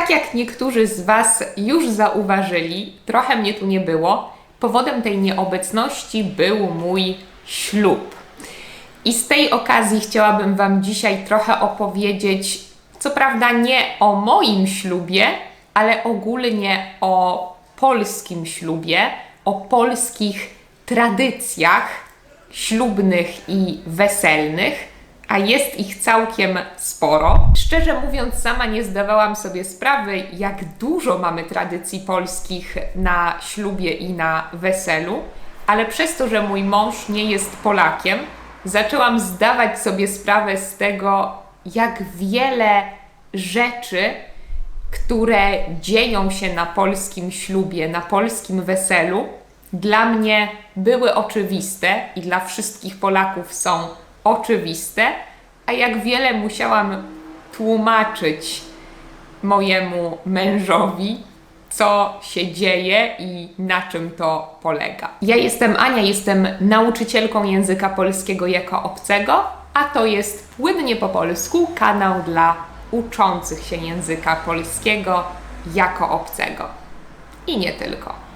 Tak jak niektórzy z Was już zauważyli, trochę mnie tu nie było. Powodem tej nieobecności był mój ślub. I z tej okazji chciałabym Wam dzisiaj trochę opowiedzieć, co prawda nie o moim ślubie, ale ogólnie o polskim ślubie, o polskich tradycjach ślubnych i weselnych, a jest ich całkiem sporo. Szczerze mówiąc, sama nie zdawałam sobie sprawy, jak dużo mamy tradycji polskich na ślubie i na weselu, ale przez to, że mój mąż nie jest Polakiem, zaczęłam zdawać sobie sprawę z tego, jak wiele rzeczy, które dzieją się na polskim ślubie, na polskim weselu, dla mnie były oczywiste i dla wszystkich Polaków są oczywiste, a jak wiele musiałam tłumaczyć mojemu mężowi, co się dzieje i na czym to polega. Ja jestem Ania, jestem nauczycielką języka polskiego jako obcego, a to jest Płynnie po polsku, kanał dla uczących się języka polskiego jako obcego. I nie tylko.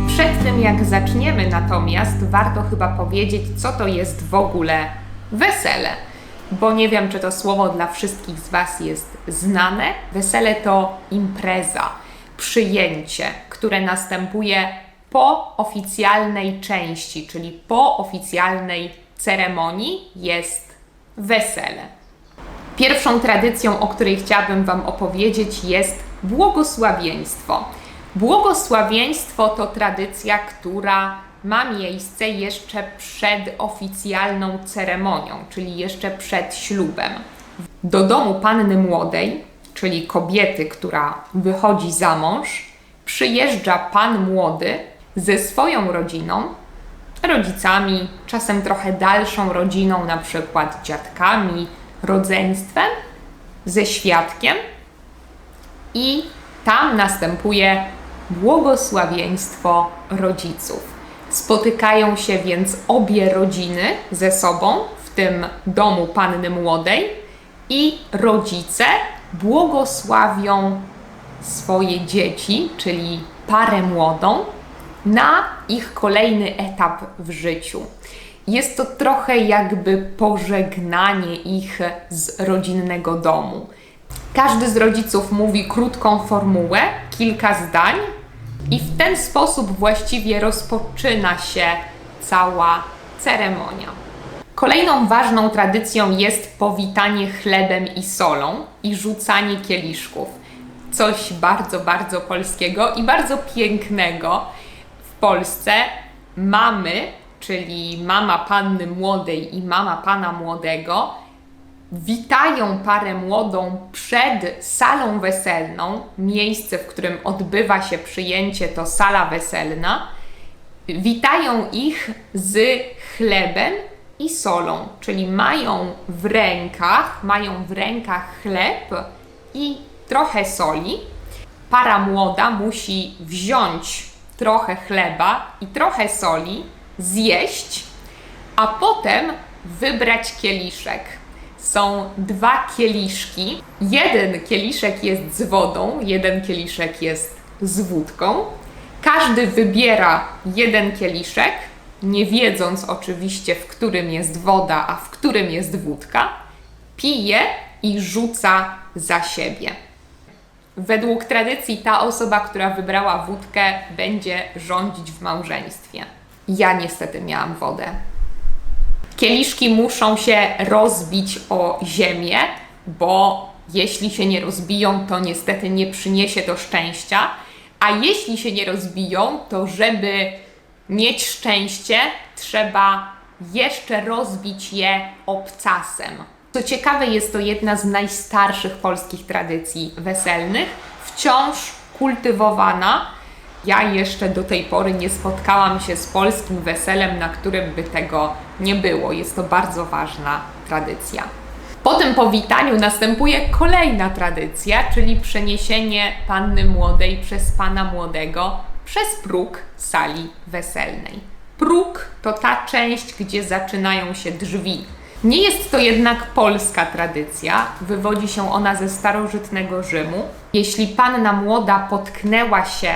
Przed tym jak zaczniemy natomiast, warto chyba powiedzieć, co to jest w ogóle wesele. Bo nie wiem, czy to słowo dla wszystkich z Was jest znane. Wesele to impreza, przyjęcie, które następuje po oficjalnej części, czyli po oficjalnej ceremonii jest wesele. Pierwszą tradycją, o której chciałabym Wam opowiedzieć, jest błogosławieństwo. Błogosławieństwo to tradycja, która ma miejsce jeszcze przed oficjalną ceremonią, czyli jeszcze przed ślubem. Do domu panny młodej, czyli kobiety, która wychodzi za mąż, przyjeżdża pan młody ze swoją rodziną, rodzicami, czasem trochę dalszą rodziną, na przykład dziadkami, rodzeństwem, ze świadkiem i tam następuje błogosławieństwo rodziców. Spotykają się więc obie rodziny ze sobą w tym domu panny młodej i rodzice błogosławią swoje dzieci, czyli parę młodą, na ich kolejny etap w życiu. Jest to trochę jakby pożegnanie ich z rodzinnego domu. Każdy z rodziców mówi krótką formułę, kilka zdań i w ten sposób właściwie rozpoczyna się cała ceremonia. Kolejną ważną tradycją jest powitanie chlebem i solą i rzucanie kieliszków. Coś bardzo, bardzo polskiego i bardzo pięknego. W Polsce mamy, czyli mama panny młodej i mama pana młodego, witają parę młodą przed salą weselną. Miejsce, w którym odbywa się przyjęcie, to sala weselna. Witają ich z chlebem i solą, czyli mają w rękach chleb i trochę soli. Para młoda musi wziąć trochę chleba i trochę soli, zjeść, a potem wybrać kieliszek. Są dwa kieliszki. Jeden kieliszek jest z wodą, jeden kieliszek jest z wódką. Każdy wybiera jeden kieliszek, nie wiedząc oczywiście, w którym jest woda, a w którym jest wódka. Pije i rzuca za siebie. Według tradycji ta osoba, która wybrała wódkę, będzie rządzić w małżeństwie. Ja niestety miałam wodę. Kieliszki muszą się rozbić o ziemię, bo jeśli się nie rozbiją, to niestety nie przyniesie to szczęścia, a jeśli się nie rozbiją, to żeby mieć szczęście, trzeba jeszcze rozbić je obcasem. Co ciekawe, jest to jedna z najstarszych polskich tradycji weselnych, wciąż kultywowana. Ja jeszcze do tej pory nie spotkałam się z polskim weselem, na którym by tego nie było. Jest to bardzo ważna tradycja. Po tym powitaniu następuje kolejna tradycja, czyli przeniesienie panny młodej przez pana młodego przez próg sali weselnej. Próg to ta część, gdzie zaczynają się drzwi. Nie jest to jednak polska tradycja, wywodzi się ona ze starożytnego Rzymu. Jeśli panna młoda potknęła się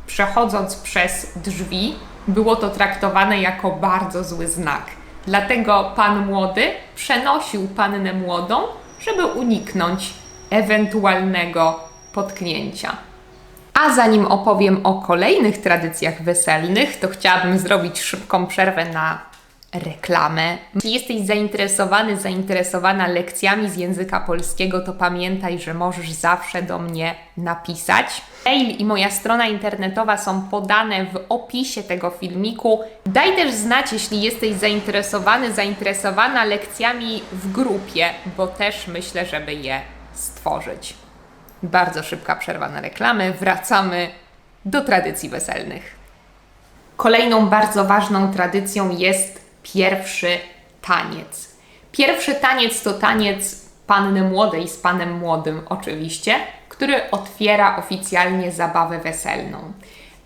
przechodząc przez drzwi, było to traktowane jako bardzo zły znak. Dlatego pan młody przenosił pannę młodą, żeby uniknąć ewentualnego potknięcia. A zanim opowiem o kolejnych tradycjach weselnych, to chciałabym zrobić szybką przerwę na reklamę. Jeśli jesteś zainteresowany, zainteresowana lekcjami z języka polskiego, to pamiętaj, że możesz zawsze do mnie napisać. Mail i moja strona internetowa są podane w opisie tego filmiku. Daj też znać, jeśli jesteś zainteresowany, zainteresowana lekcjami w grupie, bo też myślę, żeby je stworzyć. Bardzo szybka przerwa na reklamę. Wracamy do tradycji weselnych. Kolejną bardzo ważną tradycją jest pierwszy taniec. Pierwszy taniec to taniec panny młodej z panem młodym oczywiście, który otwiera oficjalnie zabawę weselną.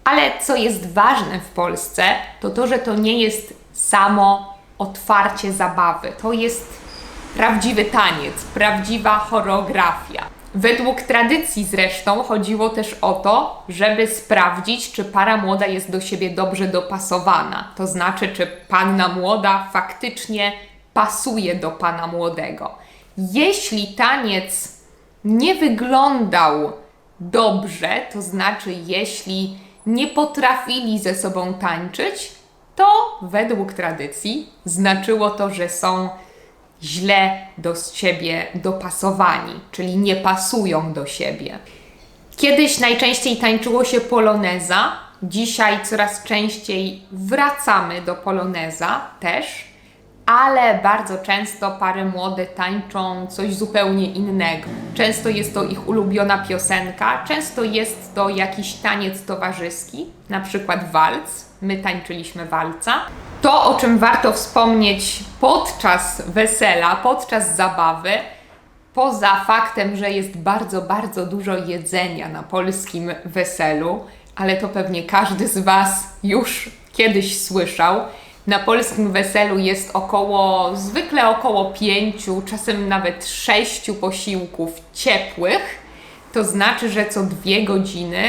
Ale co jest ważne w Polsce, to to, że to nie jest samo otwarcie zabawy. To jest prawdziwy taniec, prawdziwa choreografia. Według tradycji zresztą chodziło też o to, żeby sprawdzić, czy para młoda jest do siebie dobrze dopasowana. To znaczy, czy panna młoda faktycznie pasuje do pana młodego. Jeśli taniec nie wyglądał dobrze, to znaczy jeśli nie potrafili ze sobą tańczyć, to według tradycji znaczyło to, że są źle do siebie dopasowani, czyli nie pasują do siebie. Kiedyś najczęściej tańczyło się poloneza, dzisiaj coraz częściej wracamy do poloneza też, ale bardzo często pary młode tańczą coś zupełnie innego. Często jest to ich ulubiona piosenka, często jest to jakiś taniec towarzyski, na przykład walc. My tańczyliśmy walca. To, o czym warto wspomnieć podczas wesela, podczas zabawy, poza faktem, że jest bardzo, bardzo dużo jedzenia na polskim weselu, ale to pewnie każdy z Was już kiedyś słyszał. Na polskim weselu jest zwykle około 5, czasem nawet 6 posiłków ciepłych. To znaczy, że co 2 godziny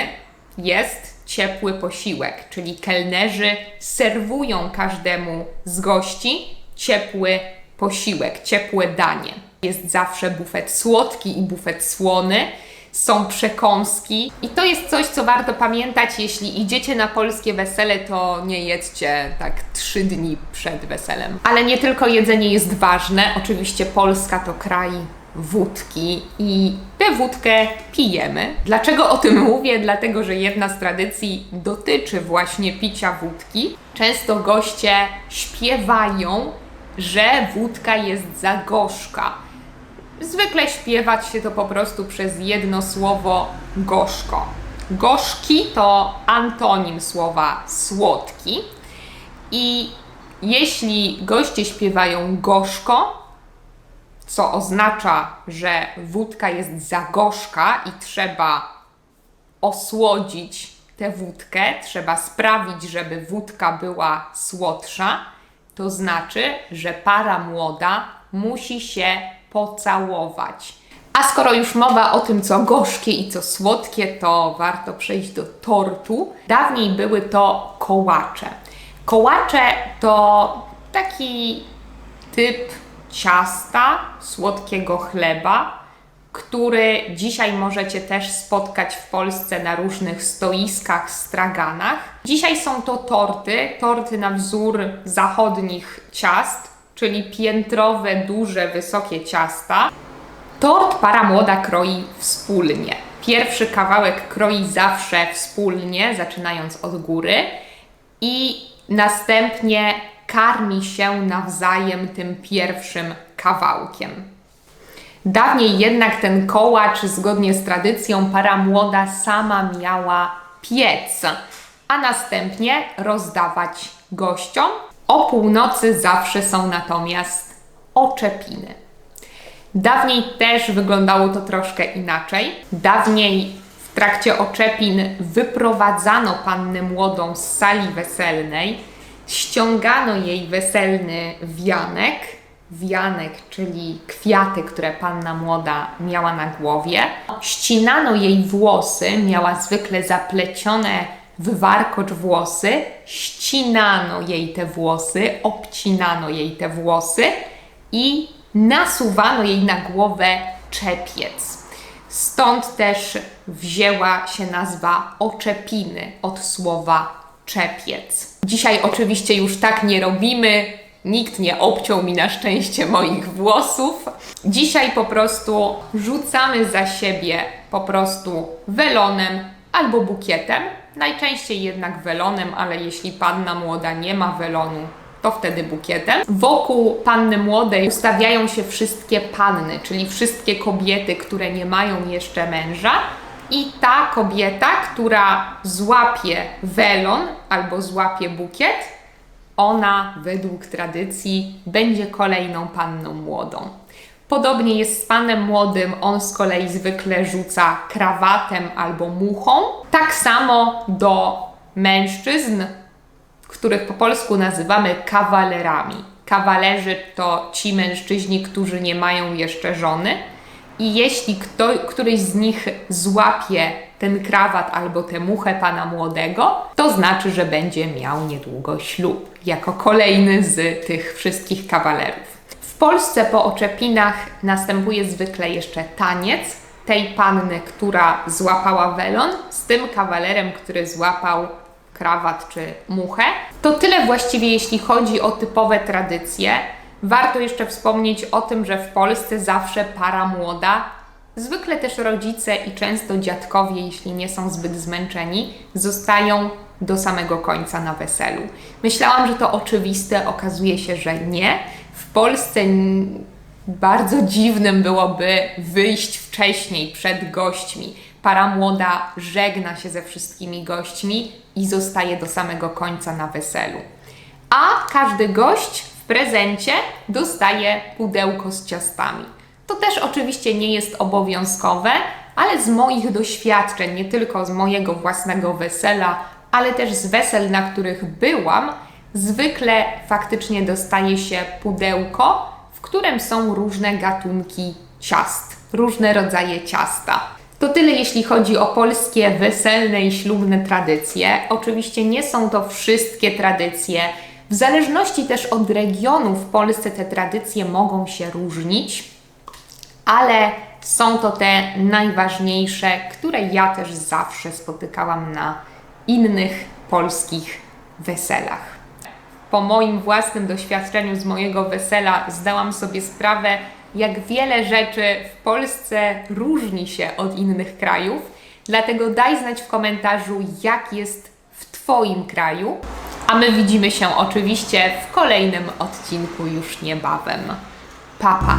jest ciepły posiłek, czyli kelnerzy serwują każdemu z gości ciepły posiłek, ciepłe danie. Jest zawsze bufet słodki i bufet słony, są przekąski i to jest coś, co warto pamiętać, jeśli idziecie na polskie wesele, to nie jedzcie tak 3 dni przed weselem. Ale nie tylko jedzenie jest ważne, oczywiście Polska to kraj wódki i tę wódkę pijemy. Dlaczego o tym mówię? Dlatego, że jedna z tradycji dotyczy właśnie picia wódki. Często goście śpiewają, że wódka jest za gorzka. Zwykle śpiewać się to po prostu przez jedno słowo gorzko. Gorzki to antonim słowa słodki i jeśli goście śpiewają gorzko, co oznacza, że wódka jest za gorzka i trzeba osłodzić tę wódkę, trzeba sprawić, żeby wódka była słodsza, to znaczy, że para młoda musi się pocałować. A skoro już mowa o tym, co gorzkie i co słodkie, to warto przejść do tortu. Dawniej były to kołacze. Kołacze to taki typ ciasta, słodkiego chleba, który dzisiaj możecie też spotkać w Polsce na różnych stoiskach, straganach. Dzisiaj są to torty na wzór zachodnich ciast, czyli piętrowe, duże, wysokie ciasta. Tort para młoda kroi wspólnie. Pierwszy kawałek kroi zawsze wspólnie, zaczynając od góry i następnie karmi się nawzajem tym pierwszym kawałkiem. Dawniej jednak ten kołacz, zgodnie z tradycją, para młoda sama miała piec, a następnie rozdawać gościom. O północy zawsze są natomiast oczepiny. Dawniej też wyglądało to troszkę inaczej. Dawniej w trakcie oczepin wyprowadzano pannę młodą z sali weselnej, ściągano jej weselny wianek wianek, czyli kwiaty, które panna młoda miała na głowie. Ścinano jej włosy, miała zwykle zaplecione w warkocz włosy, ścinano jej te włosy, obcinano jej te włosy i nasuwano jej na głowę czepiec. Stąd też wzięła się nazwa oczepiny od słowa czepiec. Dzisiaj oczywiście już tak nie robimy, nikt nie obciął mi na szczęście moich włosów. Dzisiaj po prostu rzucamy za siebie po prostu welonem albo bukietem. Najczęściej jednak welonem, ale jeśli panna młoda nie ma welonu, to wtedy bukietem. Wokół panny młodej ustawiają się wszystkie panny, czyli wszystkie kobiety, które nie mają jeszcze męża. I ta kobieta, która złapie welon albo złapie bukiet, ona według tradycji będzie kolejną panną młodą. Podobnie jest z panem młodym, on z kolei zwykle rzuca krawatem albo muchą. Tak samo do mężczyzn, których po polsku nazywamy kawalerami. Kawalerzy to ci mężczyźni, którzy nie mają jeszcze żony. I jeśli któryś z nich złapie ten krawat albo tę muchę pana młodego, to znaczy, że będzie miał niedługo ślub, jako kolejny z tych wszystkich kawalerów. W Polsce po oczepinach następuje zwykle jeszcze taniec tej panny, która złapała welon, z tym kawalerem, który złapał krawat czy muchę. To tyle właściwie, jeśli chodzi o typowe tradycje. Warto jeszcze wspomnieć o tym, że w Polsce zawsze para młoda, zwykle też rodzice i często dziadkowie, jeśli nie są zbyt zmęczeni, zostają do samego końca na weselu. Myślałam, że to oczywiste, okazuje się, że nie. W Polsce bardzo dziwnym byłoby wyjść wcześniej przed gośćmi. Para młoda żegna się ze wszystkimi gośćmi i zostaje do samego końca na weselu. A każdy gość w prezencie dostaje pudełko z ciastami. To też oczywiście nie jest obowiązkowe, ale z moich doświadczeń, nie tylko z mojego własnego wesela, ale też z wesel, na których byłam, zwykle faktycznie dostaje się pudełko, w którym są różne gatunki ciast, różne rodzaje ciasta. To tyle, jeśli chodzi o polskie weselne i ślubne tradycje. Oczywiście nie są to wszystkie tradycje. W zależności też od regionu w Polsce te tradycje mogą się różnić, ale są to te najważniejsze, które ja też zawsze spotykałam na innych polskich weselach. Po moim własnym doświadczeniu z mojego wesela zdałam sobie sprawę, jak wiele rzeczy w Polsce różni się od innych krajów. Dlatego daj znać w komentarzu, jak jest w Twoim kraju. A my widzimy się oczywiście w kolejnym odcinku już niebawem. Pa, pa!